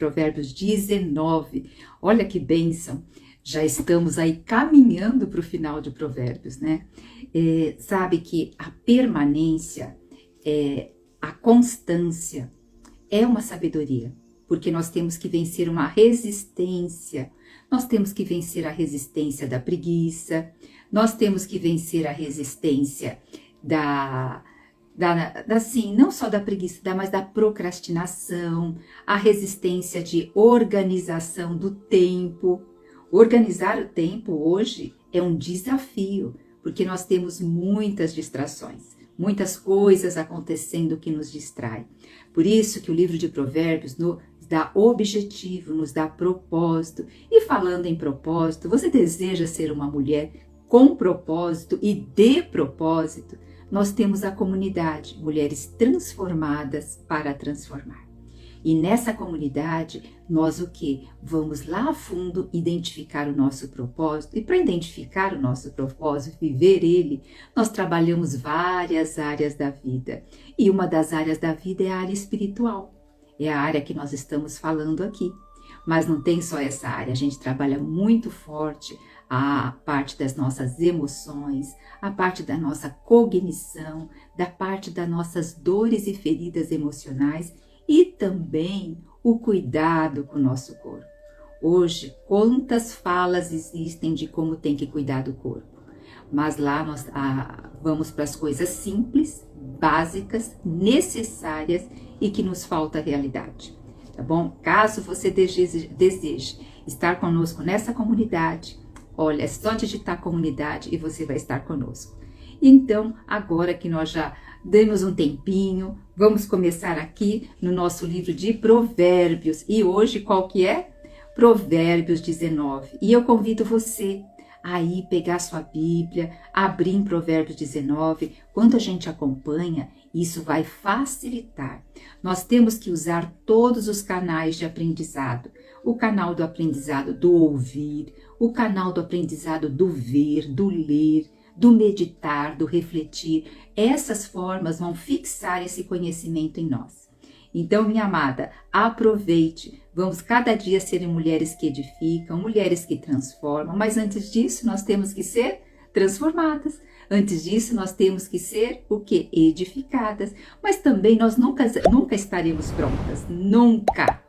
Provérbios 19. Olha que bênção! Já estamos aí caminhando para o final de Provérbios, né? Sabe que a permanência, a constância é uma sabedoria, porque nós temos que vencer uma resistência. Nós temos que vencer a resistência da preguiça, nós temos que vencer a resistência assim, não só da preguiça, mas da procrastinação, a resistência de organização do tempo. Organizar o tempo hoje é um desafio, porque nós temos muitas distrações, muitas coisas acontecendo que nos distraem. Por isso que o livro de Provérbios nos dá objetivo, nos dá propósito. E falando em propósito, você deseja ser uma mulher com propósito e de propósito? Nós temos a comunidade Mulheres Transformadas para Transformar. E nessa comunidade, nós o quê? Vamos lá a fundo identificar o nosso propósito. E para identificar o nosso propósito, viver ele, nós trabalhamos várias áreas da vida. E uma das áreas da vida é a área espiritual. É a área que nós estamos falando aqui. Mas não tem só essa área, a gente trabalha muito forte a parte das nossas emoções, a parte da nossa cognição, da parte das nossas dores e feridas emocionais e também o cuidado com o nosso corpo. Hoje, quantas falas existem de como tem que cuidar do corpo? Mas lá nós vamos para as coisas simples, básicas, necessárias e que nos falta a realidade. Tá bom? Caso você deseje estar conosco nessa comunidade, olha, é só digitar comunidade e você vai estar conosco. Então, agora que nós já demos um tempinho, vamos começar aqui no nosso livro de Provérbios. E hoje qual que é? Provérbios 19. E eu convido você aí pegar sua Bíblia, abrir em Provérbios 19. Quando a gente acompanha, isso vai facilitar. Nós temos que usar todos os canais de aprendizado. O canal do aprendizado do ouvir, o canal do aprendizado do ver, do ler, do meditar, do refletir. Essas formas vão fixar esse conhecimento em nós. Então, minha amada, aproveite. Vamos cada dia serem mulheres que edificam, mulheres que transformam. Mas antes disso, nós temos que ser transformadas. Antes disso, nós temos que ser o quê? Edificadas. Mas também nós nunca estaremos prontas. Nunca.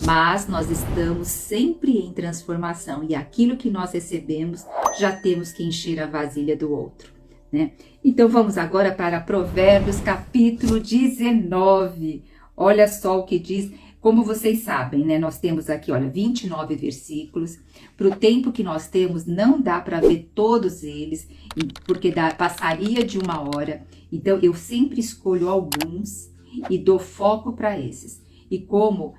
Mas nós estamos sempre em transformação. E aquilo que nós recebemos, já temos que encher a vasilha do outro, né? Então, vamos agora para Provérbios capítulo 19. Olha só o que diz. Como vocês sabem, né? Nós temos aqui, olha, 29 versículos. Para o tempo que nós temos, não dá para ver todos eles, porque passaria de 1 hora. Então, eu sempre escolho alguns e dou foco para esses. E como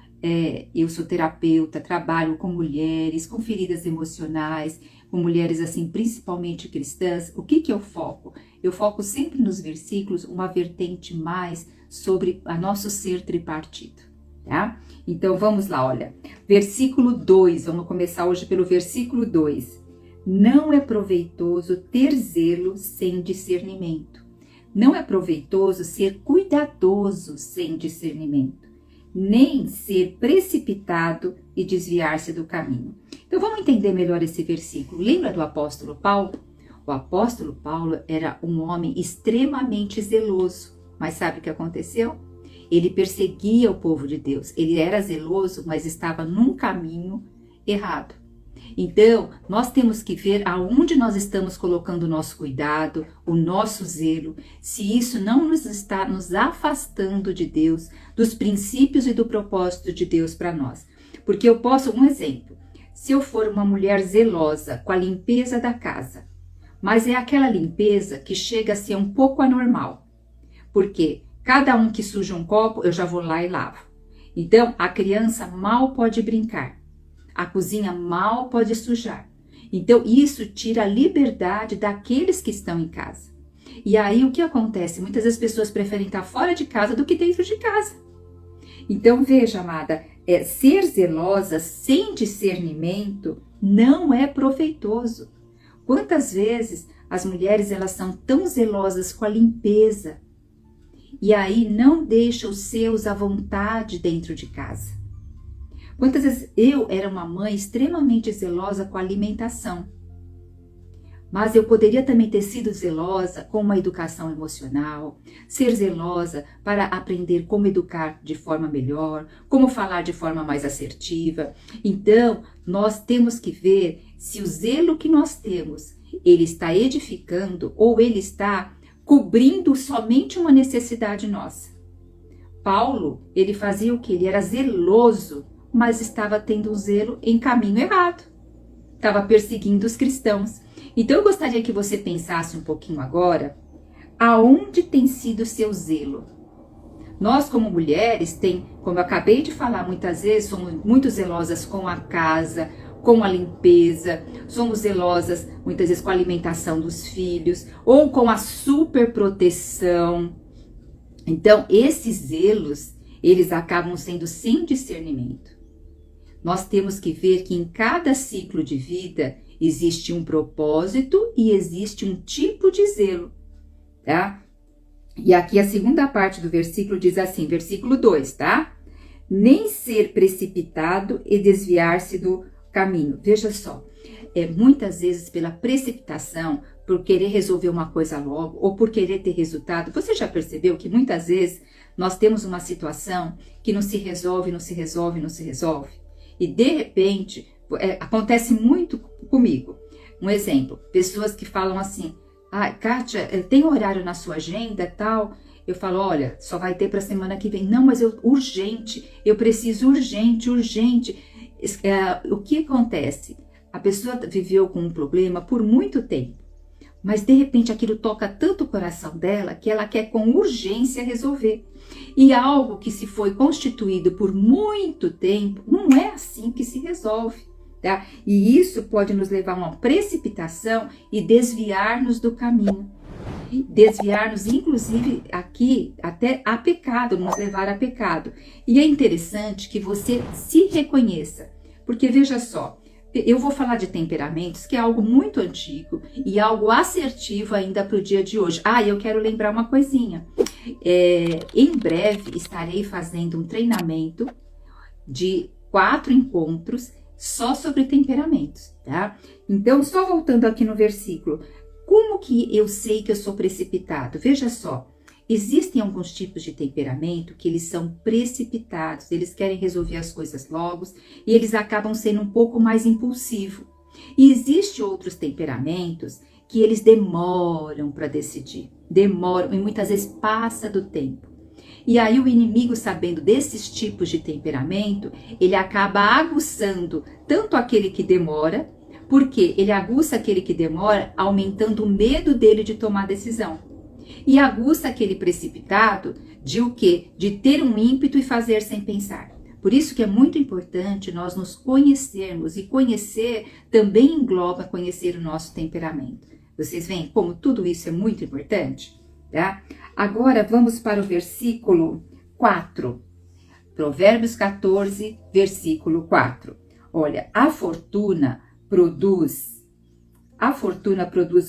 eu sou terapeuta, trabalho com mulheres, com feridas emocionais, com mulheres assim, principalmente cristãs, o que eu foco? Eu foco sempre nos versículos uma vertente mais sobre o nosso ser tripartido. Tá? Então vamos lá, olha, versículo 2, vamos começar hoje pelo versículo 2. Não é proveitoso ter zelo sem discernimento. Não é proveitoso ser cuidadoso sem discernimento, nem ser precipitado e desviar-se do caminho. Então vamos entender melhor esse versículo. Lembra do apóstolo Paulo? O apóstolo Paulo era um homem extremamente zeloso, mas sabe o que aconteceu? Ele perseguia o povo de Deus. Ele era zeloso, mas estava num caminho errado. Então, nós temos que ver aonde nós estamos colocando o nosso cuidado, o nosso zelo, se isso não nos está nos afastando de Deus, dos princípios e do propósito de Deus para nós. Porque eu posso, um exemplo, se eu for uma mulher zelosa com a limpeza da casa, mas é aquela limpeza que chega a ser um pouco anormal. Por quê? Cada um que suja um copo, eu já vou lá e lavo. Então, a criança mal pode brincar. A cozinha mal pode sujar. Então, isso tira a liberdade daqueles que estão em casa. E aí, o que acontece? Muitas vezes as pessoas preferem estar fora de casa do que dentro de casa. Então, veja, amada, ser zelosa sem discernimento não é proveitoso. Quantas vezes as mulheres elas são tão zelosas com a limpeza, e aí não deixa os seus à vontade dentro de casa. Quantas vezes eu era uma mãe extremamente zelosa com a alimentação, mas eu poderia também ter sido zelosa com uma educação emocional, ser zelosa para aprender como educar de forma melhor, como falar de forma mais assertiva. Então, nós temos que ver se o zelo que nós temos, ele está edificando ou ele está cobrindo somente uma necessidade nossa. Paulo, ele fazia o que? Ele era zeloso, mas estava tendo um zelo em caminho errado. Estava perseguindo os cristãos. Então eu gostaria que você pensasse um pouquinho agora, aonde tem sido o seu zelo? Nós como mulheres, como eu acabei de falar muitas vezes, somos muito zelosas com a casa, com a limpeza, somos zelosas muitas vezes com a alimentação dos filhos, ou com a superproteção. Então esses zelos, eles acabam sendo sem discernimento. Nós temos que ver que em cada ciclo de vida existe um propósito e existe um tipo de zelo, tá? E aqui a segunda parte do versículo diz assim, versículo 2, tá? Nem ser precipitado e desviar-se do caminho. Veja só, muitas vezes pela precipitação, por querer resolver uma coisa logo ou por querer ter resultado, você já percebeu que muitas vezes nós temos uma situação que não se resolve, não se resolve, não se resolve? E de repente, acontece muito comigo. Um exemplo, pessoas que falam assim, Kátia, tem horário na sua agenda tal? Eu falo, olha, só vai ter para a semana que vem. Não, mas urgente, eu preciso urgente. O que acontece? A pessoa viveu com um problema por muito tempo, mas de repente aquilo toca tanto o coração dela que ela quer com urgência resolver. E algo que se foi constituído por muito tempo, não é assim que se resolve, tá? E isso pode nos levar a uma precipitação e desviar-nos do caminho. Desviar-nos, inclusive, aqui, até a pecado, nos levar a pecado. E é interessante que você se reconheça, porque veja só, eu vou falar de temperamentos, que é algo muito antigo e algo assertivo ainda para o dia de hoje. Eu quero lembrar uma coisinha. Em breve estarei fazendo um treinamento de 4 encontros só sobre temperamentos, tá? Então, só voltando aqui no versículo, como que eu sei que eu sou precipitado? Veja só, existem alguns tipos de temperamento que eles são precipitados, eles querem resolver as coisas logo e eles acabam sendo um pouco mais impulsivos. E existem outros temperamentos que eles demoram para decidir, demoram e muitas vezes passa do tempo. E aí o inimigo, sabendo desses tipos de temperamento, ele acaba aguçando tanto aquele que demora, porque ele aguça aquele que demora, aumentando o medo dele de tomar decisão. E aguça aquele precipitado de o quê? De ter um ímpeto e fazer sem pensar. Por isso que é muito importante nós nos conhecermos, e conhecer também engloba conhecer o nosso temperamento. Vocês veem como tudo isso é muito importante? Tá? Agora vamos para o versículo 4. Provérbios 14, versículo 4. Olha, a fortuna produz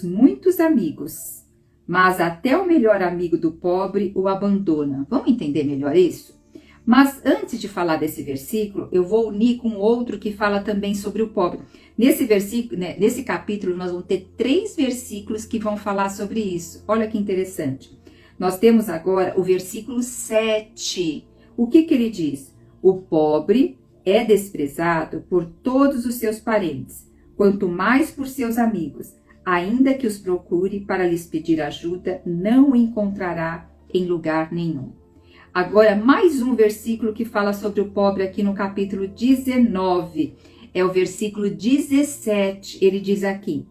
muitos amigos, mas até o melhor amigo do pobre o abandona. Vamos entender melhor isso? Mas antes de falar desse versículo, eu vou unir com outro que fala também sobre o pobre. Nesse versículo, nesse capítulo, nós vamos ter 3 versículos que vão falar sobre isso. Olha que interessante. Nós temos agora o versículo 7. O que ele diz? O pobre é desprezado por todos os seus parentes, quanto mais por seus amigos. Ainda que os procure para lhes pedir ajuda, não o encontrará em lugar nenhum. Agora, mais um versículo que fala sobre o pobre aqui no capítulo 19. É o versículo 17. Ele diz aqui: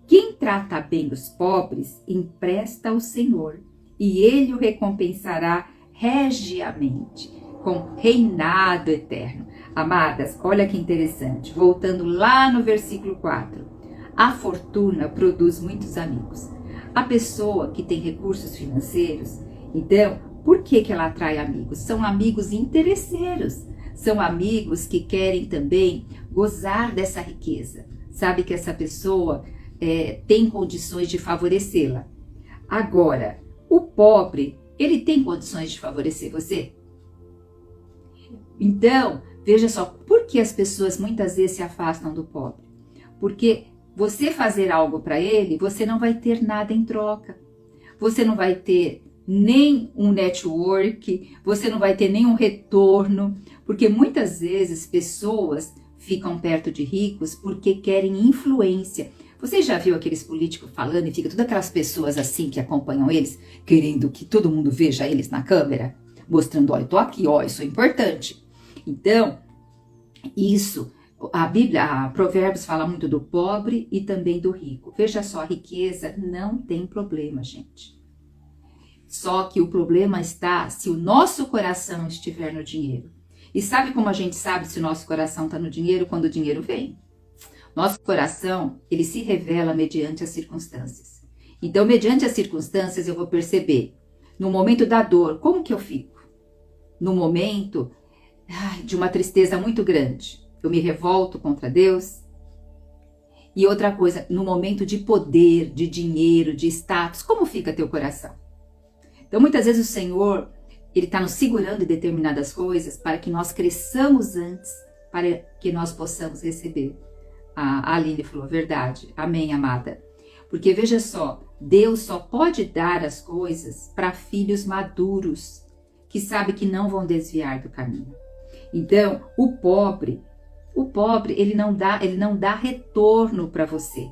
quem trata bem os pobres, empresta ao Senhor, e ele o recompensará regiamente, com reinado eterno. Amadas, olha que interessante. Voltando lá no versículo 4. A fortuna produz muitos amigos. A pessoa que tem recursos financeiros, então, por que ela atrai amigos? São amigos interesseiros. São amigos que querem também gozar dessa riqueza. Sabe que essa pessoa tem condições de favorecê-la. Agora, o pobre, ele tem condições de favorecer você? Então, Veja só, por que as pessoas muitas vezes se afastam do pobre? Porque você fazer algo para ele, você não vai ter nada em troca. Você não vai ter nem um network, você não vai ter nenhum retorno, porque muitas vezes pessoas ficam perto de ricos porque querem influência. Você já viu aqueles políticos falando e fica todas aquelas pessoas assim que acompanham eles, querendo que todo mundo veja eles na câmera, mostrando, olha, eu tô aqui, ó, isso é importante. Então, isso, a Bíblia, a Provérbios fala muito do pobre e também do rico. Veja só, a riqueza não tem problema, gente. Só que o problema está se o nosso coração estiver no dinheiro. E sabe como a gente sabe se o nosso coração está no dinheiro? Quando o dinheiro vem. Nosso coração, ele se revela mediante as circunstâncias. Então, mediante as circunstâncias, eu vou perceber, no momento da dor, como que eu fico? No momento de uma tristeza muito grande, eu me revolto contra Deus. E outra coisa, no momento de poder, de dinheiro, de status, como fica teu coração? Então, muitas vezes o Senhor, ele está nos segurando em determinadas coisas para que nós cresçamos antes, para que nós possamos receber. A Aline falou, verdade. Amém, amada. Porque veja só, Deus só pode dar as coisas para filhos maduros, que sabem que não vão desviar do caminho. Então, o pobre, ele não dá retorno para você.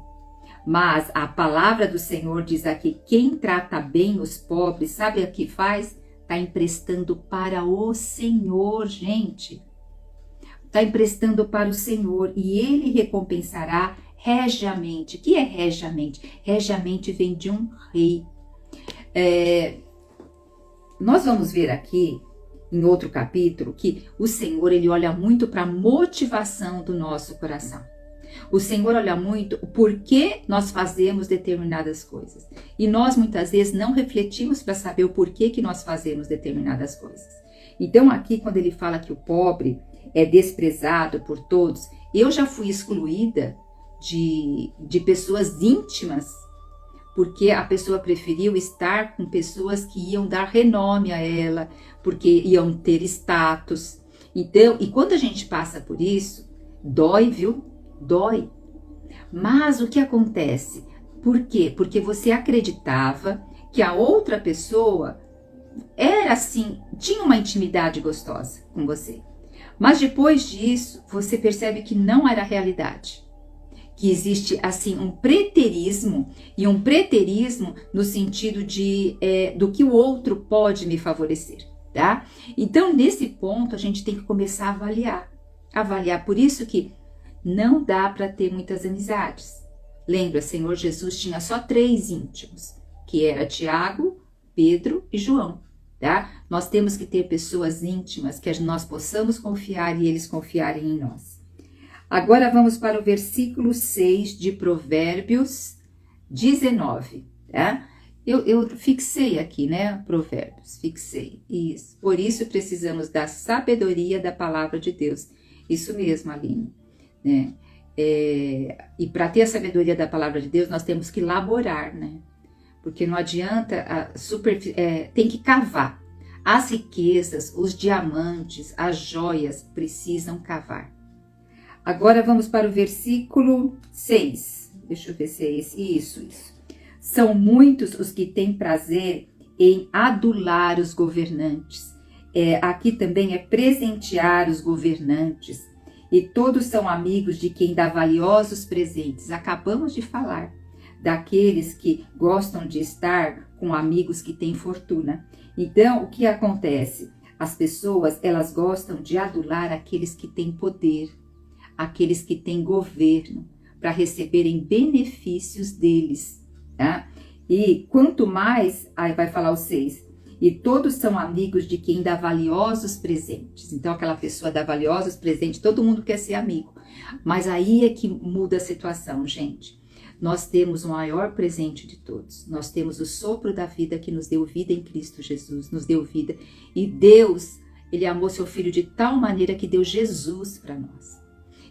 Mas a palavra do Senhor diz aqui, quem trata bem os pobres, sabe o que faz? Está emprestando para o Senhor, gente. Está emprestando para o Senhor e Ele recompensará regiamente. O que é regiamente? Regiamente vem de um rei. Nós vamos ver aqui, em outro capítulo, que o Senhor, ele olha muito para a motivação do nosso coração. O Senhor olha muito o porquê nós fazemos determinadas coisas. E nós, muitas vezes, não refletimos para saber o porquê que nós fazemos determinadas coisas. Então, aqui, quando ele fala que o pobre é desprezado por todos, eu já fui excluída de pessoas íntimas, porque a pessoa preferiu estar com pessoas que iam dar renome a ela, porque iam ter status. Então, e quando a gente passa por isso, dói, viu? Dói. Mas o que acontece? Por quê? Porque você acreditava que a outra pessoa era assim, tinha uma intimidade gostosa com você. Mas depois disso, você percebe que não era a realidade. Que existe assim um preterismo, e um preterismo no sentido do que o outro pode me favorecer, tá? Então, nesse ponto, a gente tem que começar a avaliar. Por isso que não dá para ter muitas amizades. Lembra, Senhor Jesus tinha só 3 íntimos, que era Tiago, Pedro e João, tá? Nós temos que ter pessoas íntimas que nós possamos confiar e eles confiarem em nós. Agora vamos para o versículo 6 de Provérbios 19, tá? Eu fixei aqui, né? Provérbios, fixei. Isso. Por isso precisamos da sabedoria da palavra de Deus. Isso mesmo, Aline. Né? E para ter a sabedoria da palavra de Deus, nós temos que laborar, né? Porque não adianta, tem que cavar. As riquezas, os diamantes, as joias precisam cavar. Agora vamos para o versículo 6. Deixa eu ver se é esse. Isso. São muitos os que têm prazer em adular os governantes. Aqui também é presentear os governantes. E todos são amigos de quem dá valiosos presentes. Acabamos de falar daqueles que gostam de estar com amigos que têm fortuna. Então, o que acontece? As pessoas, elas gostam de adular aqueles que têm poder, aqueles que têm governo, para receberem benefícios deles, tá? E quanto mais, aí vai falar o 6, e todos são amigos de quem dá valiosos presentes. Então, aquela pessoa dá valiosos presentes, todo mundo quer ser amigo. Mas aí é que muda a situação, gente. Nós temos o maior presente de todos. Nós temos o sopro da vida que nos deu vida em Cristo Jesus, nos deu vida. E Deus, Ele amou seu Filho de tal maneira que deu Jesus para nós.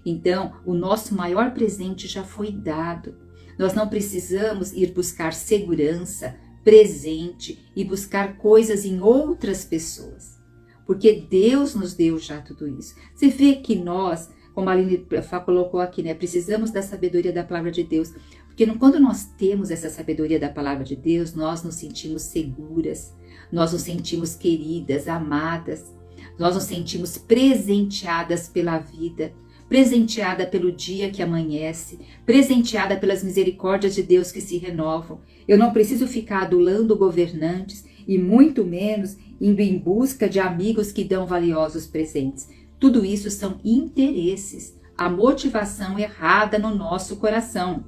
Então, o nosso maior presente já foi dado. Nós não precisamos ir buscar segurança, presente e buscar coisas em outras pessoas. porque Deus nos deu já tudo isso. Você vê que nós, como a Aline colocou aqui, né, precisamos da sabedoria da palavra de Deus, porque quando nós temos essa sabedoria da palavra de Deus, nós nos sentimos seguras, nós nos sentimos queridas, amadas, nós nos sentimos presenteadas pela vida, presenteada pelo dia que amanhece, presenteada pelas misericórdias de Deus que se renovam. Eu não preciso ficar adulando governantes e muito menos indo em busca de amigos que dão valiosos presentes. Tudo isso são interesses, a motivação errada no nosso coração.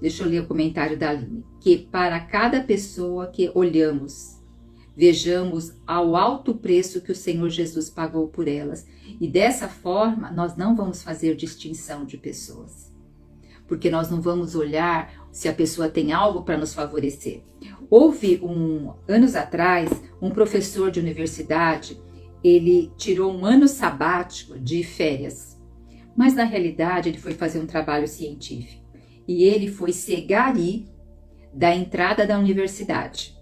Deixa eu ler o comentário da Aline. Que para cada pessoa que olhamos, vejamos ao alto preço que o Senhor Jesus pagou por elas. E dessa forma, nós não vamos fazer distinção de pessoas. Porque nós não vamos olhar se a pessoa tem algo para nos favorecer. Houve, anos atrás, um professor de universidade, ele tirou um ano sabático de férias. Mas na realidade, ele foi fazer um trabalho científico. E ele foi ser gari da entrada da universidade.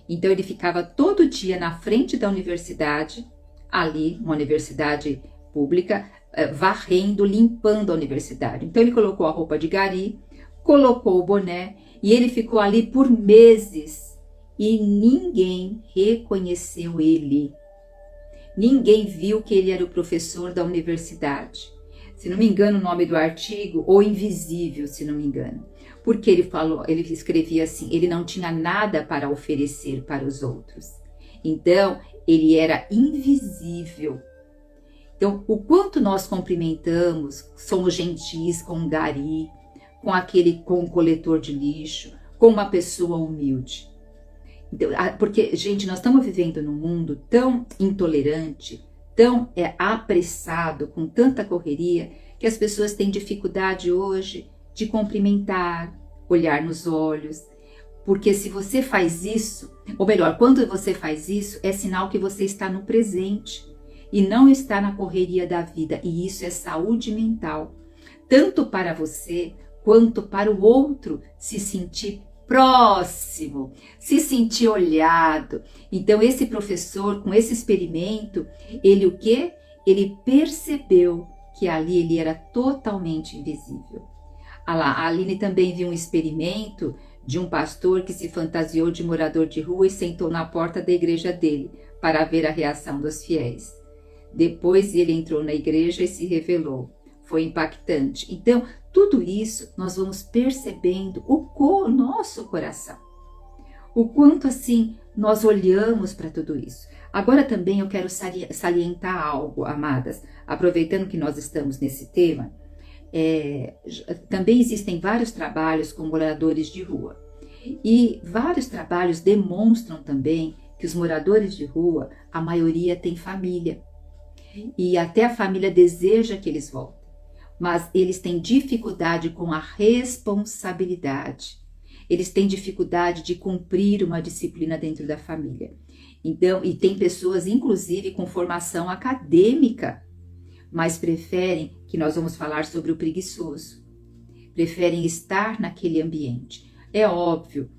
Então ele ficava todo dia na frente da universidade, ali, uma universidade pública, varrendo, limpando a universidade. Então ele colocou a roupa de gari, colocou o boné e ele ficou ali por meses e ninguém reconheceu ele. Ninguém viu que ele era o professor da universidade. Se não me engano, o nome do artigo, O Invisível, se não me engano. Porque ele escrevia assim, ele não tinha nada para oferecer para os outros. Então, ele era invisível. Então, o quanto nós cumprimentamos, somos gentis com um gari, com um coletor de lixo, com uma pessoa humilde. Então, porque, gente, nós estamos vivendo num mundo tão intolerante, tão apressado, com tanta correria, que as pessoas têm dificuldade hoje de cumprimentar, olhar nos olhos. Porque se você faz isso, ou melhor, quando você faz isso, é sinal que você está no presente e não está na correria da vida. E isso é saúde mental, tanto para você quanto para o outro se sentir próximo, se sentir olhado. Então esse professor, com esse experimento, ele o quê? Ele percebeu que ali ele era totalmente invisível. A Aline também viu um experimento de um pastor que se fantasiou de morador de rua e sentou na porta da igreja dele para ver a reação dos fiéis. Depois ele entrou na igreja e se revelou. Foi impactante. Então, tudo isso nós vamos percebendo o nosso coração. O quanto assim nós olhamos para tudo isso. Agora também eu quero salientar algo, amadas, aproveitando que nós estamos nesse tema. Também existem vários trabalhos com moradores de rua. E vários trabalhos demonstram também que os moradores de rua, a maioria tem família. E até a família deseja que eles voltem. Mas eles têm dificuldade com a responsabilidade. Eles têm dificuldade de cumprir uma disciplina dentro da família. Então, e tem pessoas, inclusive, com formação acadêmica, mas preferem, que nós vamos falar sobre o preguiçoso, preferem estar naquele ambiente. É óbvio,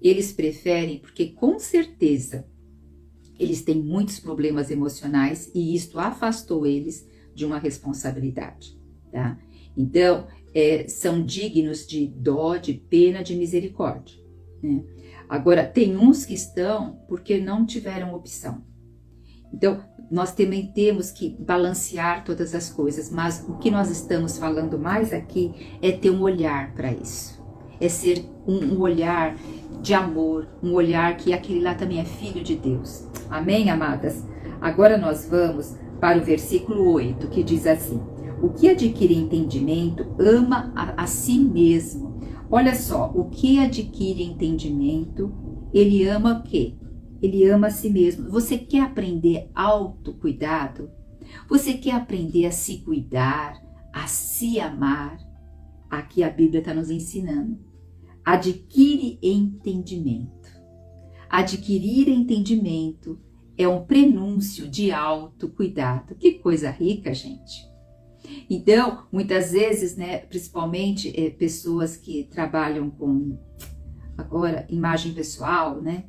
eles preferem porque com certeza eles têm muitos problemas emocionais e isto afastou eles de uma responsabilidade, tá? Então, são dignos de dó, de pena, de misericórdia, né? Agora, tem uns que estão porque não tiveram opção. Então, nós também temos que balancear todas as coisas, mas o que nós estamos falando mais aqui é ter um olhar para isso. É ser um olhar de amor, um olhar que aquele lá também é filho de Deus. Amém, amadas? Agora nós vamos para o versículo 8, que diz assim: o que adquire entendimento ama a si mesmo. Olha só, o que adquire entendimento, ele ama o quê? Ele ama a si mesmo. Você quer aprender autocuidado? Você quer aprender a se cuidar, a se amar? Aqui a Bíblia está nos ensinando. Adquire entendimento. Adquirir entendimento é um prenúncio de autocuidado. Que coisa rica, gente. Então, muitas vezes, né, principalmente pessoas que trabalham com, agora, imagem pessoal, né,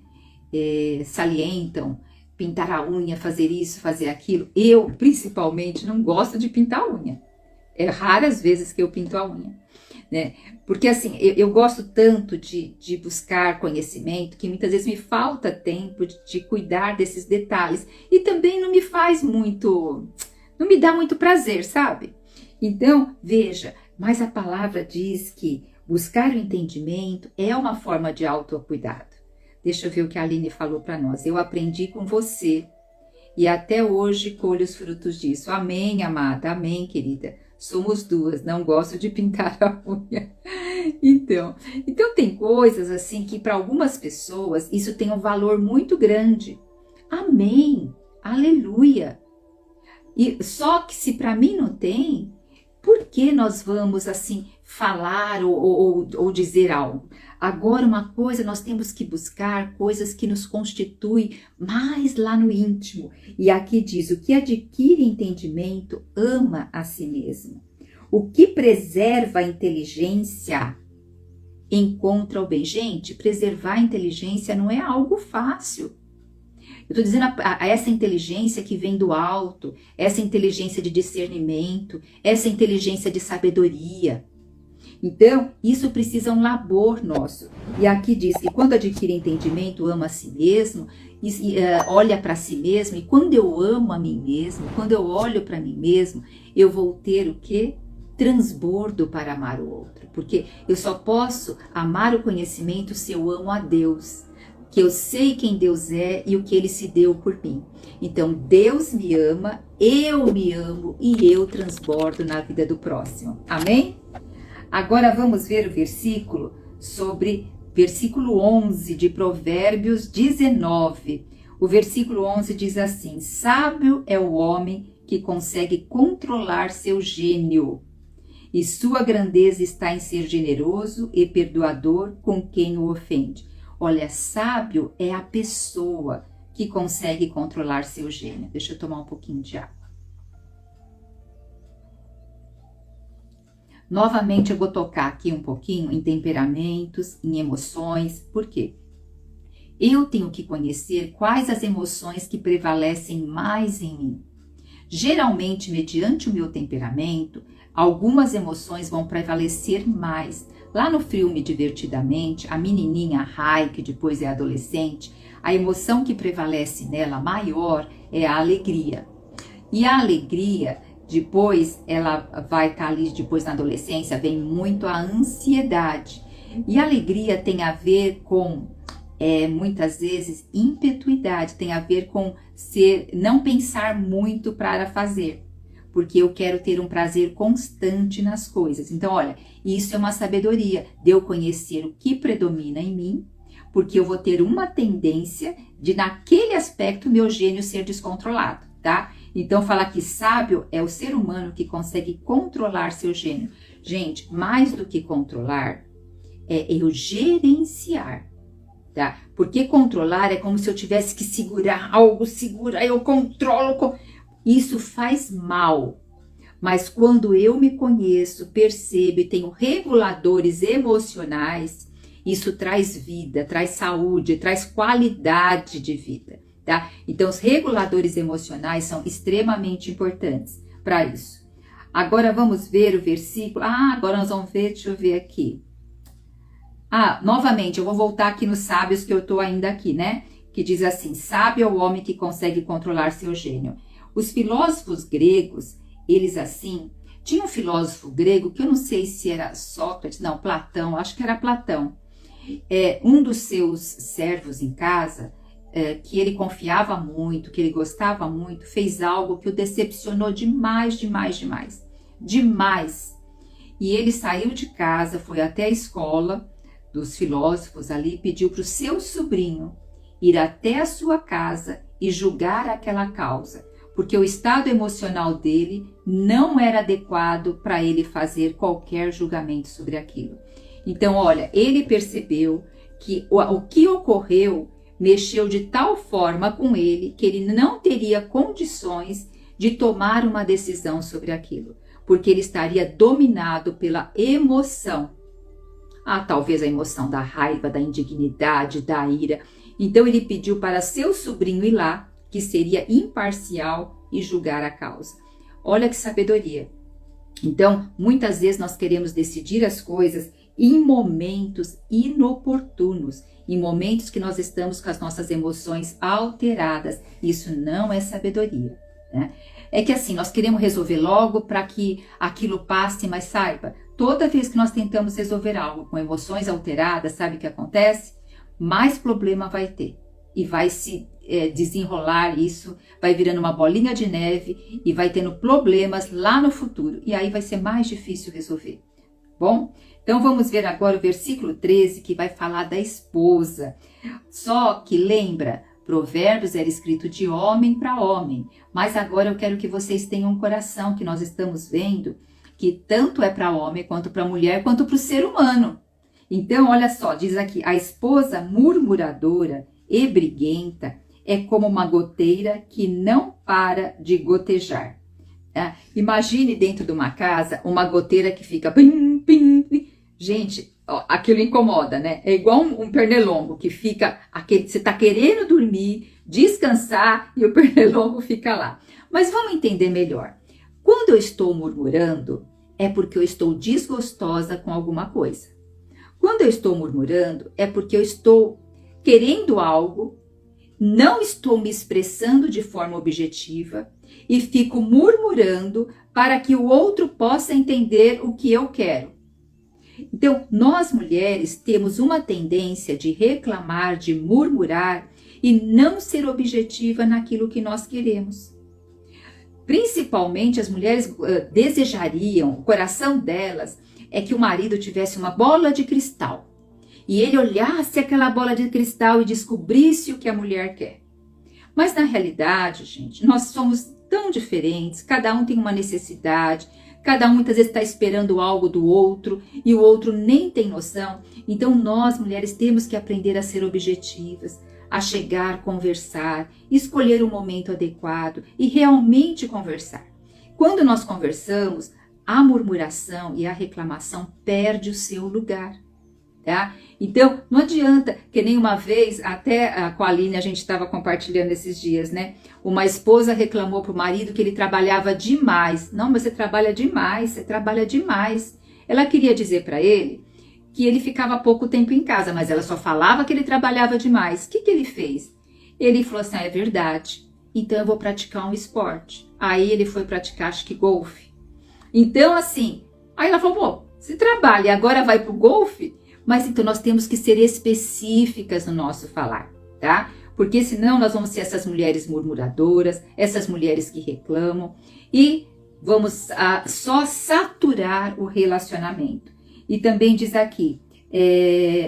salientam pintar a unha, fazer isso, fazer aquilo. Eu, principalmente, não gosto de pintar a unha. É raras vezes que eu pinto a unha, né? Porque assim, eu gosto tanto de buscar conhecimento que muitas vezes me falta tempo de cuidar desses detalhes. E também não me faz muito, não me dá muito prazer, sabe? Então, veja, mas a palavra diz que buscar o entendimento é uma forma de autocuidado. Deixa eu ver o que a Aline falou para nós. Eu aprendi com você e até hoje colho os frutos disso. Amém, amada. Amém, querida. Somos duas. Não gosto de pintar a unha. Então tem coisas assim que para algumas pessoas isso tem um valor muito grande. Amém. Aleluia. E só que se para mim não tem, por que nós vamos assim falar ou dizer algo? Agora, uma coisa, nós temos que buscar coisas que nos constituem mais lá no íntimo. E aqui diz, o que adquire entendimento ama a si mesmo. O que preserva a inteligência encontra o bem. Gente, preservar a inteligência não é algo fácil. Eu estou dizendo a essa inteligência que vem do alto, essa inteligência de discernimento, essa inteligência de sabedoria. Então, isso precisa um labor nosso. E aqui diz que quando adquire entendimento, ama a si mesmo, olha para si mesmo. E quando eu amo a mim mesmo, quando eu olho para mim mesmo, eu vou ter o quê? Transbordo para amar o outro. Porque eu só posso amar o conhecimento se eu amo a Deus. Que eu sei quem Deus é e o que Ele se deu por mim. Então, Deus me ama, eu me amo e eu transbordo na vida do próximo. Amém? Agora vamos ver o versículo 11 de Provérbios 19. O versículo 11 diz assim: sábio é o homem que consegue controlar seu gênio, e sua grandeza está em ser generoso e perdoador com quem o ofende. Olha, sábio é a pessoa que consegue controlar seu gênio. Deixa eu tomar um pouquinho de água. Novamente eu vou tocar aqui um pouquinho em temperamentos, em emoções. Por quê? Eu tenho que conhecer quais as emoções que prevalecem mais em mim. Geralmente, mediante o meu temperamento, algumas emoções vão prevalecer mais. Lá no filme Divertidamente, a menininha Rai, que depois é adolescente, a emoção que prevalece nela maior é a alegria. E a alegria, depois ela vai estar ali, depois na adolescência, vem muito a ansiedade. E a alegria tem a ver com, muitas vezes, impetuidade, tem a ver com não pensar muito para fazer. Porque eu quero ter um prazer constante nas coisas. Então, olha, isso é uma sabedoria de eu conhecer o que predomina em mim, porque eu vou ter uma tendência de, naquele aspecto, meu gênio ser descontrolado, tá? Então, falar que sábio é o ser humano que consegue controlar seu gênio. Gente, mais do que controlar, é eu gerenciar, tá? Porque controlar é como se eu tivesse que segurar algo, eu controlo. Isso faz mal, mas quando eu me conheço, percebo e tenho reguladores emocionais, isso traz vida, traz saúde, traz qualidade de vida, tá? Então, os reguladores emocionais são extremamente importantes para isso. Agora vamos ver o versículo. Agora nós vamos ver, deixa eu ver aqui. Novamente, eu vou voltar aqui nos sábios que eu estou ainda aqui, né? Que diz assim, sábio é o homem que consegue controlar seu gênio. Os filósofos gregos, eles assim, tinha um filósofo grego que eu não sei se era Sócrates, não, Platão, acho que era Platão. Um dos seus servos em casa, que ele confiava muito, que ele gostava muito, fez algo que o decepcionou demais. E ele saiu de casa, foi até a escola dos filósofos ali, pediu para o seu sobrinho ir até a sua casa e julgar aquela causa, porque o estado emocional dele não era adequado para ele fazer qualquer julgamento sobre aquilo. Então, olha, ele percebeu que o que ocorreu mexeu de tal forma com ele que ele não teria condições de tomar uma decisão sobre aquilo, porque ele estaria dominado pela emoção. Talvez a emoção da raiva, da indignidade, da ira. Então ele pediu para seu sobrinho ir lá, que seria imparcial e julgar a causa. Olha que sabedoria. Então, muitas vezes nós queremos decidir as coisas em momentos inoportunos, em momentos que nós estamos com as nossas emoções alteradas. Isso não é sabedoria, né? É que assim, nós queremos resolver logo para que aquilo passe, mas saiba, toda vez que nós tentamos resolver algo com emoções alteradas, sabe o que acontece? Mais problema vai ter e vai se desenrolar isso, vai virando uma bolinha de neve e vai tendo problemas lá no futuro. E aí vai ser mais difícil resolver. Bom, então vamos ver agora o versículo 13 que vai falar da esposa. Só que lembra, Provérbios era escrito de homem para homem, mas agora eu quero que vocês tenham um coração, que nós estamos vendo que tanto é para homem quanto para mulher, quanto para o ser humano. Então, olha só, diz aqui, a esposa murmuradora e briguenta é como uma goteira que não para de gotejar. Imagine dentro de uma casa uma goteira que fica pim, pim, pim. Gente, ó, aquilo incomoda, né? É igual um pernilongo que fica, você está querendo dormir, descansar e o pernilongo fica lá. Mas vamos entender melhor. Quando eu estou murmurando, é porque eu estou desgostosa com alguma coisa. Quando eu estou murmurando, é porque eu estou querendo algo, não estou me expressando de forma objetiva e fico murmurando para que o outro possa entender o que eu quero. Então, nós mulheres temos uma tendência de reclamar, de murmurar e não ser objetiva naquilo que nós queremos. Principalmente as mulheres desejariam, o coração delas é que o marido tivesse uma bola de cristal e ele olhasse aquela bola de cristal e descobrisse o que a mulher quer. Mas na realidade, gente, nós somos tão diferentes, cada um tem uma necessidade, cada um muitas vezes está esperando algo do outro e o outro nem tem noção. Então nós mulheres temos que aprender a ser objetivas, a chegar, conversar, escolher o momento adequado e realmente conversar. Quando nós conversamos, a murmuração e a reclamação perde o seu lugar, tá? Então, não adianta, que nem uma vez, até com a Aline a gente estava compartilhando esses dias, né? Uma esposa reclamou para o marido que ele trabalhava demais. Não, mas você trabalha demais, você trabalha demais. Ela queria dizer para ele que ele ficava pouco tempo em casa, mas ela só falava que ele trabalhava demais. O que ele fez? Ele falou assim, é verdade, então eu vou praticar um esporte. Aí ele foi praticar, acho que golfe. Então, assim, aí ela falou, pô, você trabalha e agora vai pro golfe? Mas então nós temos que ser específicas no nosso falar, tá? Porque senão nós vamos ser essas mulheres murmuradoras, essas mulheres que reclamam e vamos só saturar o relacionamento. E também diz aqui,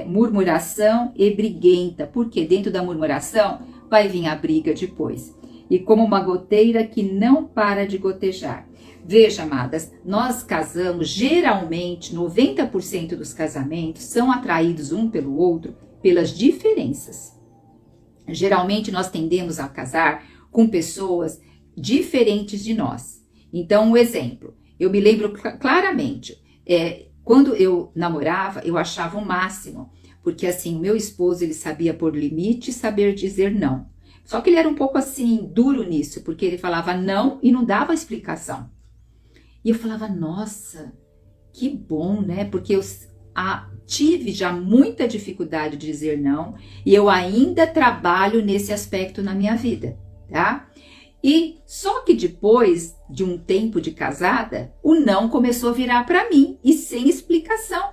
murmuração e briguenta, porque dentro da murmuração vai vir a briga depois. E como uma goteira que não para de gotejar. Veja, amadas, nós casamos, geralmente 90% dos casamentos são atraídos um pelo outro pelas diferenças. Geralmente nós tendemos a casar com pessoas diferentes de nós. Então, um exemplo, eu me lembro claramente, quando eu namorava, eu achava o máximo, porque assim, o meu esposo ele sabia pôr limite e saber dizer não. Só que ele era um pouco assim, duro nisso, porque ele falava não e não dava explicação. E eu falava, nossa, que bom, né? Porque eu tive já muita dificuldade de dizer não e eu ainda trabalho nesse aspecto na minha vida, tá? E só que depois de um tempo de casada, o não começou a virar para mim e sem explicação.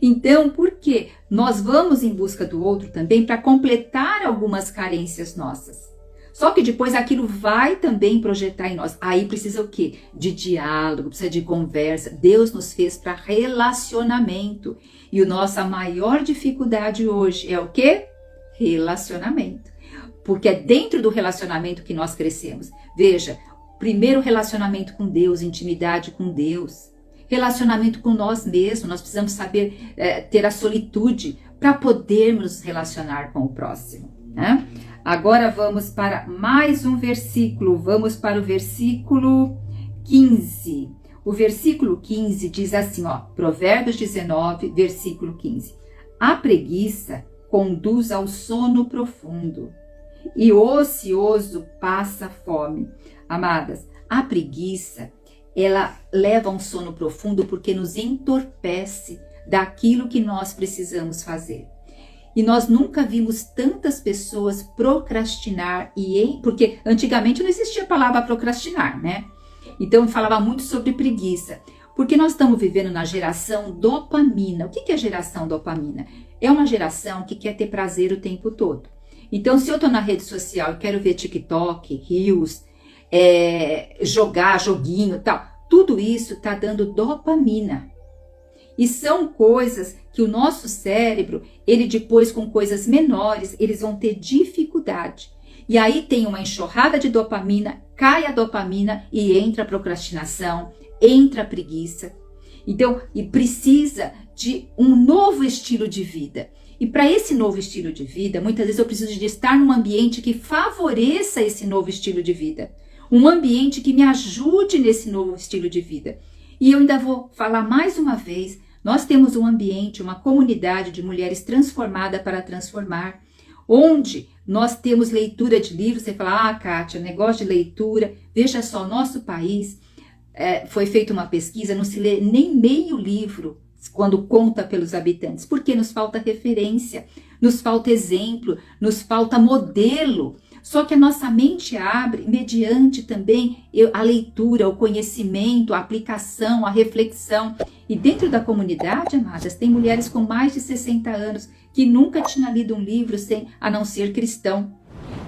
Então, por quê? Nós vamos em busca do outro também para completar algumas carências nossas. Só que depois aquilo vai também projetar em nós. Aí precisa o quê? De diálogo, precisa de conversa. Deus nos fez para relacionamento. E a nossa maior dificuldade hoje é o quê? Relacionamento. Porque é dentro do relacionamento que nós crescemos. Veja, primeiro relacionamento com Deus, intimidade com Deus. Relacionamento com nós mesmos. Nós precisamos saber ter a solitude para podermos nos relacionar com o próximo, né? Agora vamos para mais um versículo, vamos para o versículo 15. O versículo 15 diz assim, ó, Provérbios 19, versículo 15. A preguiça conduz ao sono profundo e o ocioso passa fome. Amadas, a preguiça, ela leva a um sono profundo porque nos entorpece daquilo que nós precisamos fazer. E nós nunca vimos tantas pessoas procrastinar, porque antigamente não existia a palavra procrastinar, né? Então falava muito sobre preguiça, porque nós estamos vivendo na geração dopamina. O que é a geração dopamina? É uma geração que quer ter prazer o tempo todo. Então, se eu estou na rede social e quero ver TikTok, Reels, jogar joguinho e tal, tudo isso está dando dopamina. E são coisas que o nosso cérebro, ele depois com coisas menores, eles vão ter dificuldade. E aí tem uma enxurrada de dopamina, cai a dopamina e entra a procrastinação, entra a preguiça. Então, e precisa de um novo estilo de vida. E para esse novo estilo de vida, muitas vezes eu preciso de estar num ambiente que favoreça esse novo estilo de vida. Um ambiente que me ajude nesse novo estilo de vida. E eu ainda vou falar mais uma vez, nós temos um ambiente, uma comunidade de mulheres transformada para transformar, onde nós temos leitura de livros. Você fala, Kátia, negócio de leitura, veja só, nosso país, foi feita uma pesquisa, não se lê nem meio livro quando conta pelos habitantes, porque nos falta referência, nos falta exemplo, nos falta modelo. Só que a nossa mente abre mediante também a leitura, o conhecimento, a aplicação, a reflexão. E dentro da comunidade, amadas, tem mulheres com mais de 60 anos que nunca tinham lido um livro a não ser cristão.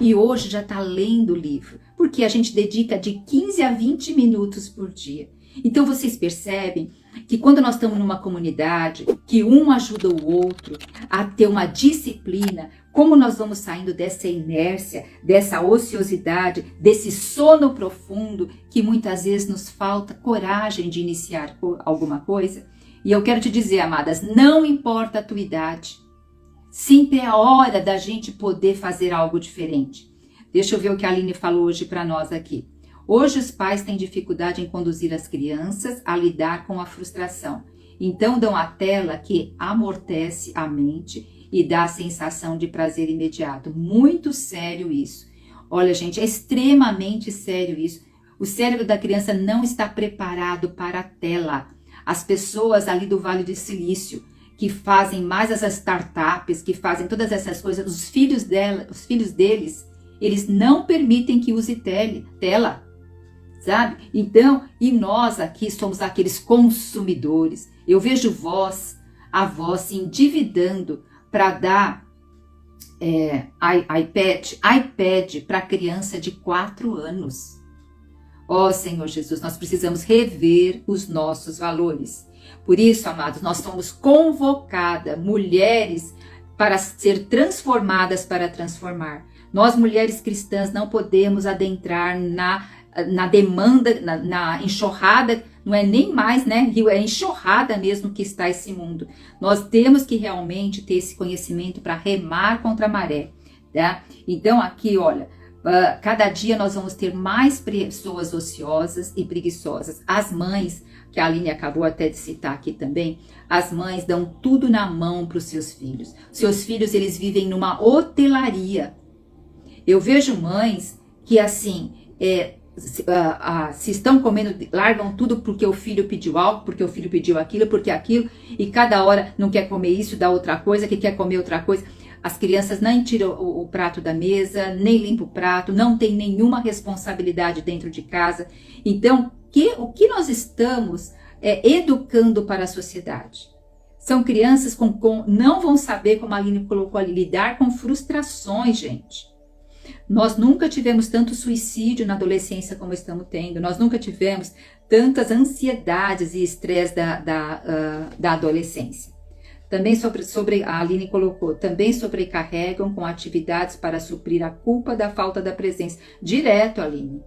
E hoje já está lendo o livro, porque a gente dedica de 15 a 20 minutos por dia. Então vocês percebem que quando nós estamos numa comunidade, que um ajuda o outro a ter uma disciplina, como nós vamos saindo dessa inércia, dessa ociosidade, desse sono profundo, que muitas vezes nos falta coragem de iniciar alguma coisa. E eu quero te dizer, amadas, não importa a tua idade, sempre é a hora da gente poder fazer algo diferente. Deixa eu ver o que a Aline falou hoje para nós aqui. Hoje os pais têm dificuldade em conduzir as crianças a lidar com a frustração. Então dão a tela que amortece a mente e dá a sensação de prazer imediato. Muito sério isso. Olha, gente, é extremamente sério isso. O cérebro da criança não está preparado para a tela. As pessoas ali do Vale do Silício, que fazem mais as startups, que fazem todas essas coisas, os filhos deles, eles não permitem que use tela. Sabe? Então, e nós aqui somos aqueles consumidores. Eu vejo a voz se endividando para dar iPad para criança de 4 anos. Ó Senhor Jesus, nós precisamos rever os nossos valores. Por isso, amados, nós somos convocadas, mulheres, para ser transformadas para transformar. Nós, mulheres cristãs, não podemos adentrar na demanda, na enxurrada, não é nem mais, né, rio, é enxurrada mesmo que está esse mundo. Nós temos que realmente ter esse conhecimento para remar contra a maré, tá? Então aqui, olha, cada dia nós vamos ter mais pessoas ociosas e preguiçosas. As mães, que a Aline acabou até de citar aqui também, as mães dão tudo na mão para os seus filhos. Seus filhos, eles vivem numa hotelaria. Eu vejo mães que assim, se estão comendo, largam tudo porque o filho pediu algo, porque o filho pediu aquilo, porque aquilo, e cada hora não quer comer isso, dá outra coisa, que quer comer outra coisa. As crianças nem tiram o prato da mesa, nem limpam o prato, não tem nenhuma responsabilidade dentro de casa. Então, o que nós estamos educando para a sociedade? São crianças não vão saber, como a Aline colocou ali, lidar com frustrações, gente. Nós nunca tivemos tanto suicídio na adolescência como estamos tendo. Nós nunca tivemos tantas ansiedades e estresse da adolescência. Também a Aline colocou, também sobrecarregam com atividades para suprir a culpa da falta da presença. Direto, Aline.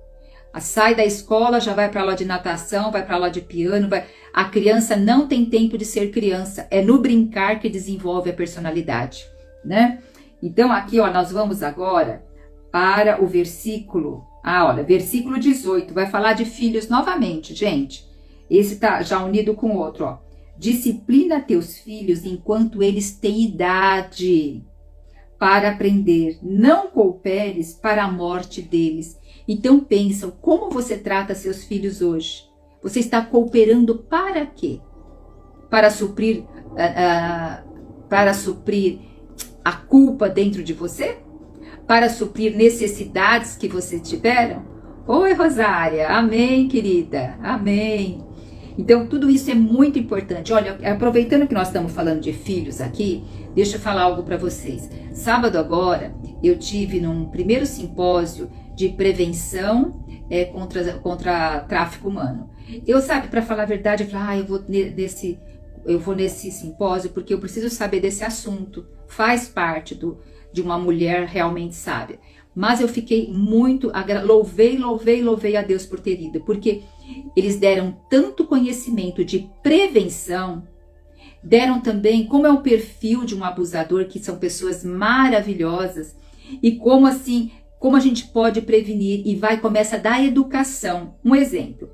Sai da escola, já vai para aula de natação, vai para aula de piano. A criança não tem tempo de ser criança. É no brincar que desenvolve a personalidade, né? Então aqui, ó, nós vamos agora para o versículo, versículo 18, vai falar de filhos novamente, gente. Esse tá já unido com o outro, ó. Disciplina teus filhos enquanto eles têm idade. para aprender, não cooperes para a morte deles. Então pensa, como você trata seus filhos hoje? Você está cooperando para quê? Para suprir a culpa dentro de você? Para suprir necessidades que você tiveram? Oi, Rosária, amém, querida, amém. Então, tudo isso é muito importante. Olha, aproveitando que nós estamos falando de filhos aqui, deixa eu falar algo para vocês. Sábado agora, eu tive num primeiro simpósio de prevenção contra tráfico humano. Eu, para falar a verdade, eu falei, eu vou nesse simpósio porque eu preciso saber desse assunto. Faz parte de uma mulher realmente sábia. Mas eu fiquei muito, louvei a Deus por ter ido, porque eles deram tanto conhecimento de prevenção, deram também como é o perfil de um abusador, que são pessoas maravilhosas, e como a gente pode prevenir, e começa a dar educação. Um exemplo,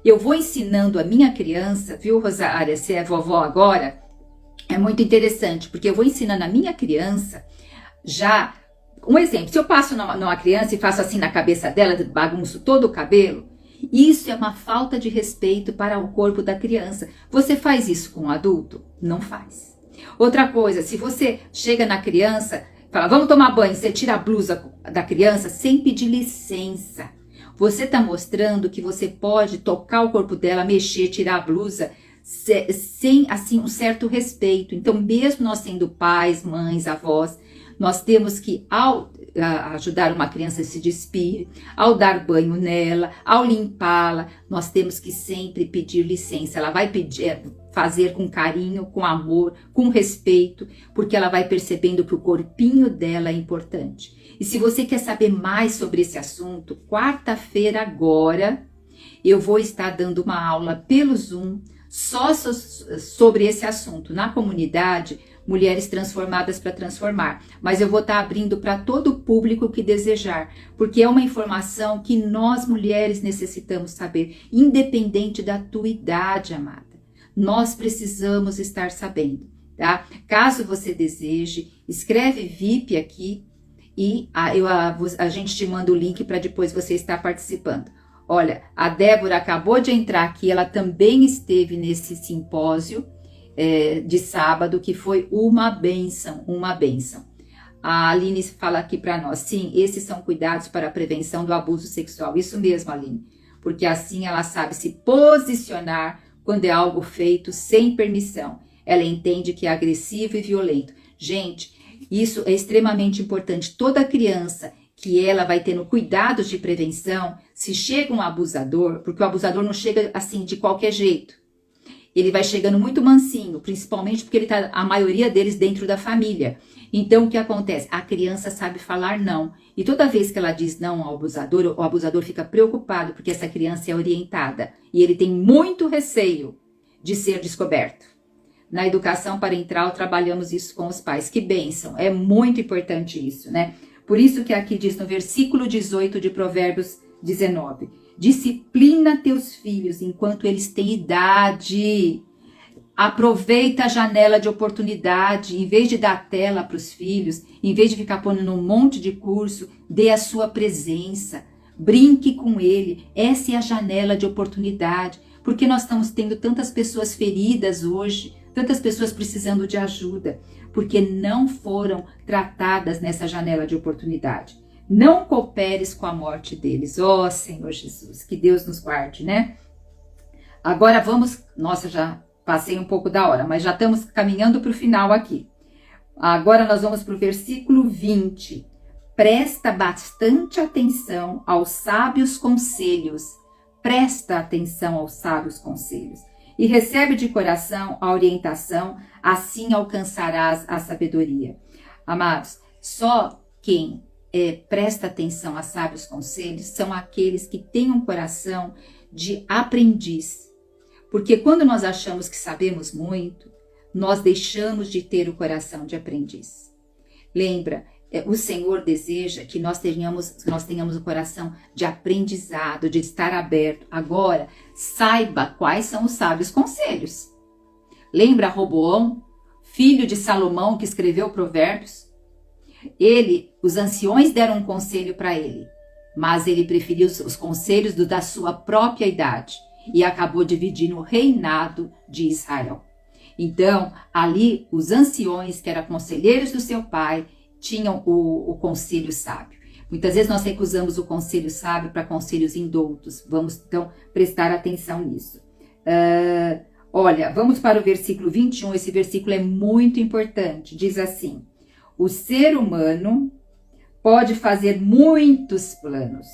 eu vou ensinando a minha criança, viu, Rosária, se é vovó agora, é muito interessante, porque eu vou ensinando a minha criança já. Um exemplo, se eu passo numa criança e faço assim na cabeça dela, bagunço todo o cabelo, isso é uma falta de respeito para o corpo da criança. Você faz isso com um adulto? Não faz. Outra coisa, se você chega na criança, fala, vamos tomar banho, você tira a blusa da criança sem pedir licença. Você está mostrando que você pode tocar o corpo dela, mexer, tirar a blusa, sem assim um certo respeito. Então, mesmo nós sendo pais, mães, avós, nós temos que, ao ajudar uma criança a se despir, ao dar banho nela, ao limpá-la, nós temos que sempre pedir licença. Ela vai fazer com carinho, com amor, com respeito, porque ela vai percebendo que o corpinho dela é importante. E se você quer saber mais sobre esse assunto, quarta-feira agora, eu vou estar dando uma aula pelo Zoom só sobre esse assunto na comunidade Mulheres Transformadas para Transformar. Mas eu vou estar abrindo para todo o público que desejar, porque é uma informação que nós mulheres necessitamos saber, independente da tua idade, amada. Nós precisamos estar sabendo, tá? Caso você deseje, escreve VIP aqui e a gente te manda o link para depois você estar participando. Olha, a Débora acabou de entrar aqui, ela também esteve nesse simpósio de sábado, que foi uma bênção, uma bênção. A Aline fala aqui para nós, sim, esses são cuidados para a prevenção do abuso sexual. Isso mesmo, Aline, porque assim ela sabe se posicionar quando é algo feito sem permissão. Ela entende que é agressivo e violento. Gente, isso é extremamente importante. Toda criança que ela vai tendo cuidados de prevenção, se chega um abusador, porque o abusador não chega assim de qualquer jeito. Ele vai chegando muito mansinho, principalmente porque ele tá, a maioria deles dentro da família. Então, o que acontece? A criança sabe falar não. E toda vez que ela diz não ao abusador, o abusador fica preocupado, porque essa criança é orientada. E ele tem muito receio de ser descoberto. Na educação parental, trabalhamos isso com os pais. Que bênção! É muito importante isso, né? Por isso que aqui diz no versículo 18 de Provérbios 19... Disciplina teus filhos enquanto eles têm idade. Aproveita a janela de oportunidade. Em vez de dar tela para os filhos, em vez de ficar pondo num monte de curso, dê a sua presença. Brinque com ele. Essa é a janela de oportunidade. Porque nós estamos tendo tantas pessoas feridas hoje, tantas pessoas precisando de ajuda, porque não foram tratadas nessa janela de oportunidade. Não cooperes com a morte deles. Ó Senhor Jesus, que Deus nos guarde, né? Agora vamos... Nossa, já passei um pouco da hora, mas já estamos caminhando para o final aqui. Agora nós vamos para o versículo 20. Presta bastante atenção aos sábios conselhos. Presta atenção aos sábios conselhos. E recebe de coração a orientação, assim alcançarás a sabedoria. Amados, só quem presta atenção a sábios conselhos são aqueles que têm um coração de aprendiz. Porque quando nós achamos que sabemos muito, nós deixamos de ter o coração de aprendiz. Lembra, o Senhor deseja que nós tenhamos o coração de aprendizado, de estar aberto. Agora, saiba quais são os sábios conselhos. Lembra Roboão, filho de Salomão, que escreveu Provérbios? Os anciões deram um conselho para ele, mas ele preferiu os conselhos da sua própria idade e acabou dividindo o reinado de Israel. Então, ali, os anciões, que eram conselheiros do seu pai, tinham o conselho sábio. Muitas vezes nós recusamos o conselho sábio para conselhos indoutos. Vamos, então, prestar atenção nisso. Olha, vamos para o versículo 21. Esse versículo é muito importante. Diz assim: o ser humano pode fazer muitos planos.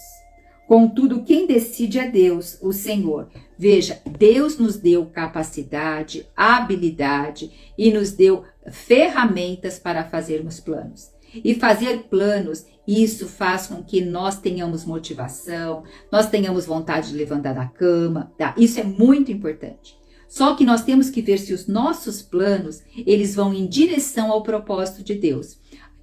Contudo, quem decide é Deus, o Senhor. Veja, Deus nos deu capacidade, habilidade e nos deu ferramentas para fazermos planos. E fazer planos, isso faz com que nós tenhamos motivação, nós tenhamos vontade de levantar da cama, tá? Isso é muito importante. Só que nós temos que ver se os nossos planos, eles vão em direção ao propósito de Deus.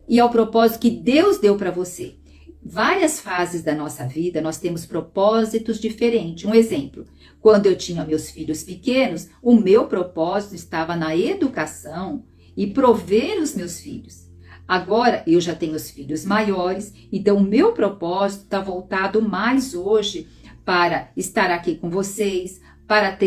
E ao propósito que Deus deu para você. Várias fases da nossa vida, nós temos propósitos diferentes. Um exemplo, quando eu tinha meus filhos pequenos, o meu propósito estava na educação e prover os meus filhos. Agora, eu já tenho os filhos maiores, então o meu propósito está voltado mais hoje para estar aqui com vocês, para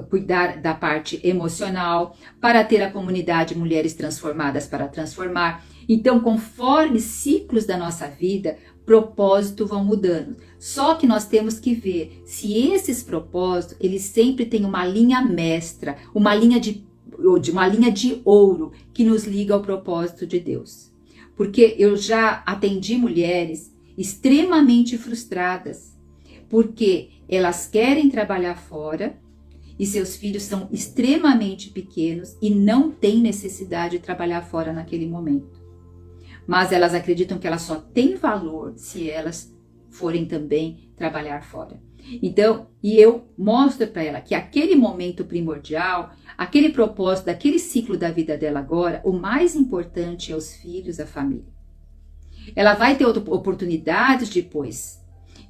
cuidar da parte emocional, para ter a comunidade Mulheres Transformadas para transformar. Então, conforme ciclos da nossa vida, propósitos vão mudando. Só que nós temos que ver se esses propósitos, eles sempre têm uma linha mestra, uma linha de ouro que nos liga ao propósito de Deus. Porque eu já atendi mulheres extremamente frustradas, porque elas querem trabalhar fora e seus filhos são extremamente pequenos e não têm necessidade de trabalhar fora naquele momento. Mas elas acreditam que elas só têm valor se elas forem também trabalhar fora. Então, e eu mostro para ela que aquele momento primordial, aquele propósito daquele ciclo da vida dela agora, o mais importante é os filhos, a família. Ela vai ter outras oportunidades depois.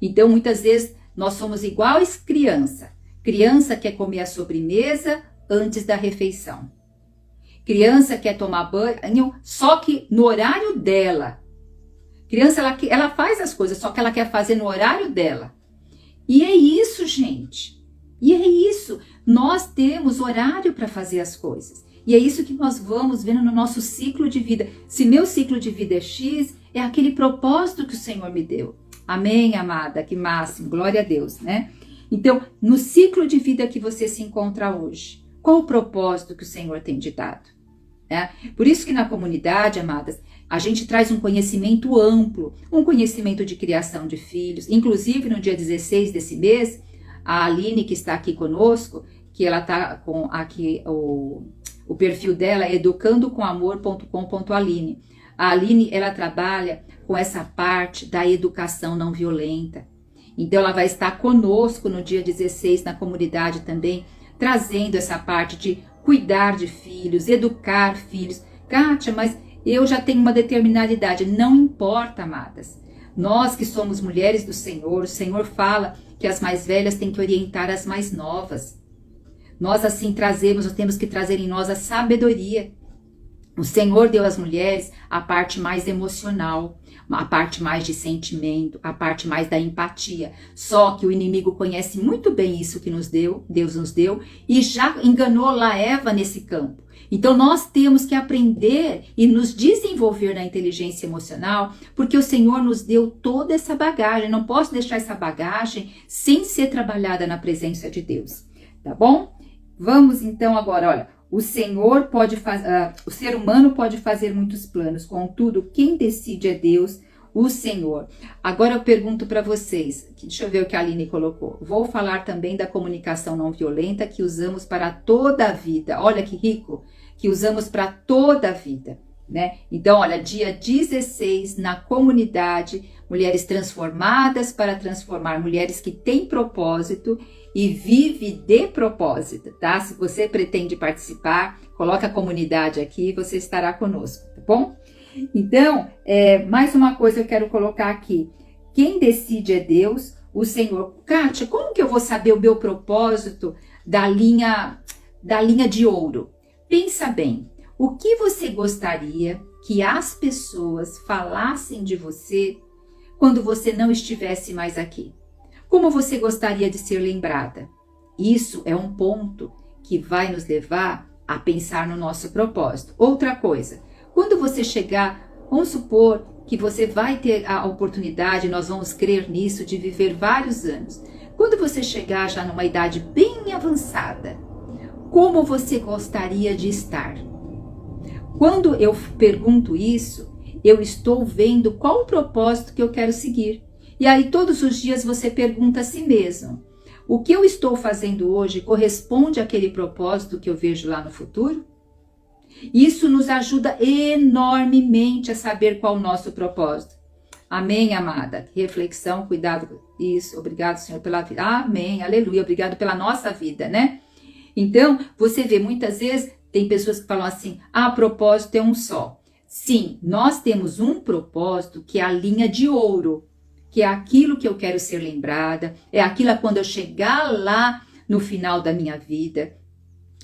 Então, muitas vezes, nós somos iguais criança. Criança quer comer a sobremesa antes da refeição. Criança quer tomar banho, só que no horário dela. Criança, ela faz as coisas, só que ela quer fazer no horário dela. E é isso, gente. E é isso. Nós temos horário para fazer as coisas. E é isso que nós vamos vendo no nosso ciclo de vida. Se meu ciclo de vida é X, é aquele propósito que o Senhor me deu. Amém, amada? Que máximo. Glória a Deus, né? Então, no ciclo de vida que você se encontra hoje, qual o propósito que o Senhor tem te dado? Por isso que na comunidade, amadas, a gente traz um conhecimento amplo, um conhecimento de criação de filhos. Inclusive, no dia 16 desse mês, a Aline, que está aqui conosco, que ela está com aqui o perfil dela, é educandocoamor.com.aline. A Aline, ela trabalha com essa parte da educação não violenta. Então, ela vai estar conosco no dia 16 na comunidade também, trazendo essa parte de cuidar de filhos, educar filhos. Kátia, mas eu já tenho uma determinada idade. Não importa, amadas. Nós que somos mulheres do Senhor, o Senhor fala que as mais velhas têm que orientar as mais novas. Nós assim nós temos que trazer em nós a sabedoria. O Senhor deu às mulheres a parte mais emocional, a parte mais de sentimento, a parte mais da empatia. Só que o inimigo conhece muito bem isso que Deus nos deu, e já enganou lá Eva nesse campo. Então nós temos que aprender e nos desenvolver na inteligência emocional, porque o Senhor nos deu toda essa bagagem. Não posso deixar essa bagagem sem ser trabalhada na presença de Deus. Tá bom? Vamos então agora, olha. O ser humano pode fazer muitos planos, contudo, quem decide é Deus, o Senhor. Agora eu pergunto para vocês, deixa eu ver o que a Aline colocou. Vou falar também da comunicação não violenta que usamos para toda a vida. Olha que rico, que usamos para toda a vida, né? Então, olha, dia 16 na comunidade, Mulheres Transformadas para Transformar, mulheres que têm propósito e vive de propósito, tá? Se você pretende participar, coloca a comunidade aqui, você estará conosco, tá bom? Então, mais uma coisa eu quero colocar aqui. Quem decide é Deus, o Senhor. Kátia, como que eu vou saber o meu propósito da linha de ouro? Pensa bem, o que você gostaria que as pessoas falassem de você quando você não estivesse mais aqui? Como você gostaria de ser lembrada? Isso é um ponto que vai nos levar a pensar no nosso propósito. Outra coisa, quando você chegar, vamos supor que você vai ter a oportunidade, nós vamos crer nisso, de viver vários anos. Quando você chegar já numa idade bem avançada, como você gostaria de estar? Quando eu pergunto isso, eu estou vendo qual o propósito que eu quero seguir. E aí todos os dias você pergunta a si mesmo: o que eu estou fazendo hoje corresponde àquele propósito que eu vejo lá no futuro? Isso nos ajuda enormemente a saber qual o nosso propósito. Amém, amada? Reflexão, cuidado. Isso, obrigado, Senhor, pela vida. Amém, aleluia, obrigado pela nossa vida, né? Então, você vê, muitas vezes, tem pessoas que falam assim: propósito é um só. Sim, nós temos um propósito que é a linha de ouro, que é aquilo que eu quero ser lembrada, é aquilo quando eu chegar lá no final da minha vida.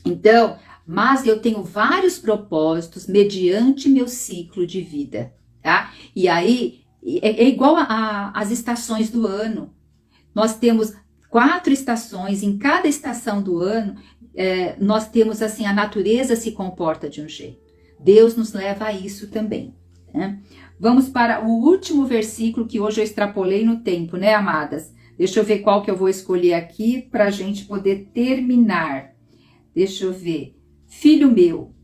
Então, mas eu tenho vários propósitos mediante meu ciclo de vida, tá? E aí, é igual às estações do ano. Nós temos 4 estações, em cada estação do ano, nós temos assim, a natureza se comporta de um jeito. Deus nos leva a isso também, né? Vamos para o último versículo, que hoje eu extrapolei no tempo, né, amadas? Deixa eu ver qual que eu vou escolher aqui para a gente poder terminar. Deixa eu ver. Filho meu,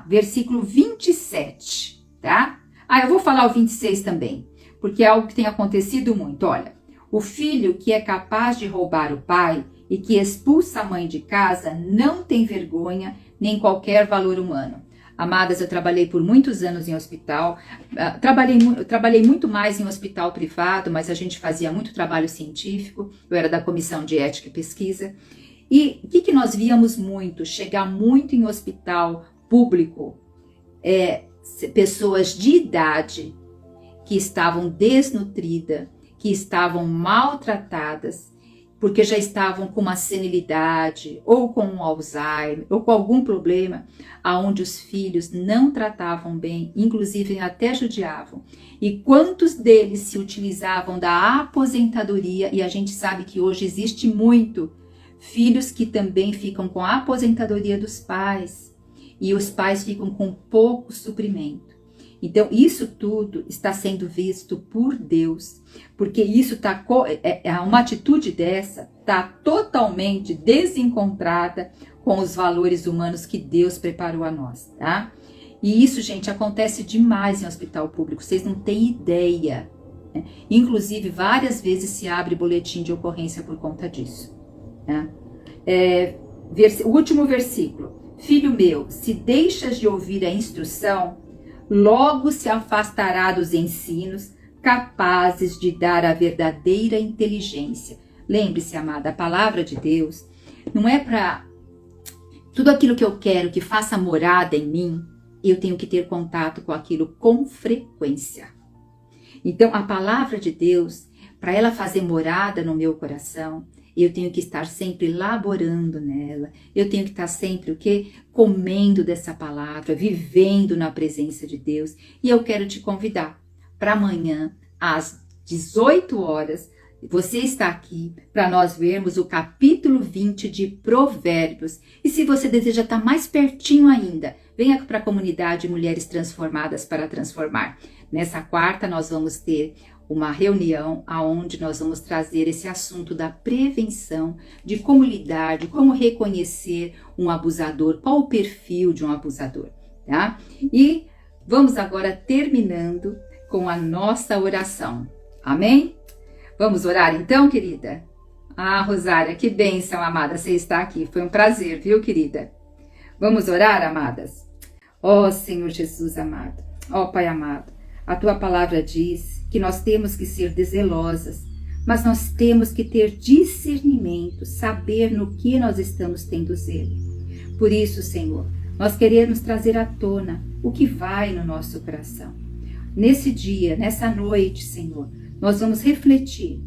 versículo 27, tá? Eu vou falar o 26 também, porque é algo que tem acontecido muito. Olha, o filho que é capaz de roubar o pai e que expulsa a mãe de casa não tem vergonha nem qualquer valor humano. Amadas, eu trabalhei por muitos anos em hospital, trabalhei muito mais em hospital privado, mas a gente fazia muito trabalho científico, eu era da comissão de ética e pesquisa. E o que nós víamos muito? Chegar muito em hospital público, pessoas de idade que estavam desnutridas, que estavam maltratadas, porque já estavam com uma senilidade, ou com um Alzheimer, ou com algum problema, aonde os filhos não tratavam bem, inclusive até judiavam. E quantos deles se utilizavam da aposentadoria, e a gente sabe que hoje existe muito, filhos que também ficam com a aposentadoria dos pais, e os pais ficam com pouco suprimento. Então, isso tudo está sendo visto por Deus, porque isso uma atitude dessa está totalmente desencontrada com os valores humanos que Deus preparou a nós, tá? E isso, gente, acontece demais em hospital público, vocês não têm ideia, né? Inclusive, várias vezes se abre boletim de ocorrência por conta disso, né? O último versículo: filho meu, se deixas de ouvir a instrução, logo se afastará dos ensinos capazes de dar a verdadeira inteligência. Lembre-se, amada, a palavra de Deus não é para tudo aquilo que eu quero que faça morada em mim, eu tenho que ter contato com aquilo com frequência. Então, a palavra de Deus, para ela fazer morada no meu coração, eu tenho que estar sempre laborando nela, eu tenho que estar sempre comendo dessa palavra, vivendo na presença de Deus. E eu quero te convidar para amanhã, às 18 horas, você está aqui para nós vermos o capítulo 20 de Provérbios. E se você deseja estar mais pertinho ainda, venha para a comunidade Mulheres Transformadas para Transformar. Nessa quarta nós vamos ter uma reunião onde nós vamos trazer esse assunto da prevenção, de como lidar, de como reconhecer um abusador, qual o perfil de um abusador, tá? E vamos agora terminando com a nossa oração. Amém? Vamos orar então, querida? Rosária, que bênção, amada, você está aqui. Foi um prazer, viu, querida? Vamos orar, amadas? Senhor Jesus amado, Pai amado, a tua palavra diz que nós temos que ser zelosas, mas nós temos que ter discernimento, saber no que nós estamos tendo zelo. Por isso, Senhor, nós queremos trazer à tona o que vai no nosso coração. Nesse dia, nessa noite, Senhor, nós vamos refletir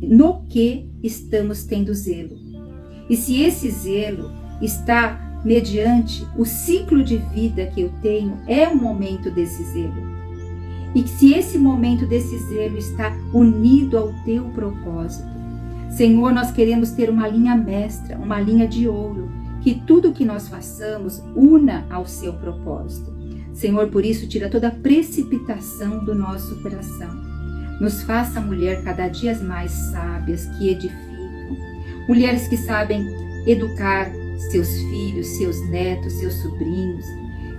no que estamos tendo zelo. E se esse zelo está mediante o ciclo de vida que eu tenho, é um momento desse zelo. E que se esse momento desse zelo está unido ao teu propósito, Senhor, nós queremos ter uma linha mestra, uma linha de ouro, que tudo que nós façamos una ao seu propósito. Senhor, por isso, tira toda a precipitação do nosso coração. Nos faça, mulher, cada dia mais sábias, que edificam. Mulheres que sabem educar seus filhos, seus netos, seus sobrinhos.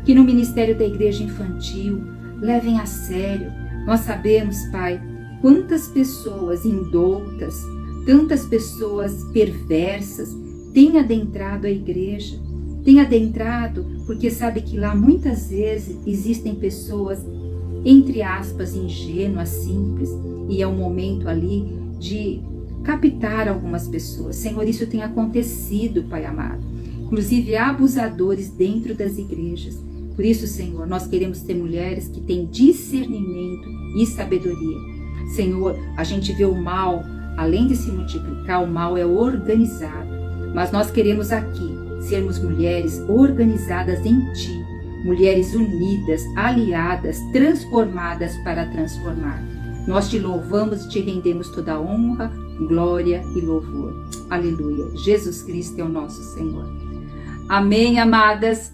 Que no ministério da igreja infantil levem a sério. Nós sabemos, Pai, quantas pessoas indoutas, tantas pessoas perversas têm adentrado a igreja. Tem adentrado porque sabe que lá muitas vezes existem pessoas, entre aspas, ingênuas, simples, e é um momento ali de captar algumas pessoas. Senhor, isso tem acontecido, Pai amado. Inclusive abusadores dentro das igrejas. Por isso, Senhor, nós queremos ter mulheres que têm discernimento e sabedoria. Senhor, a gente vê o mal, além de se multiplicar, o mal é organizado. Mas nós queremos aqui sermos mulheres organizadas em Ti, mulheres unidas, aliadas, transformadas para transformar. Nós Te louvamos e Te rendemos toda a honra, glória e louvor. Aleluia. Jesus Cristo é o nosso Senhor. Amém, amadas.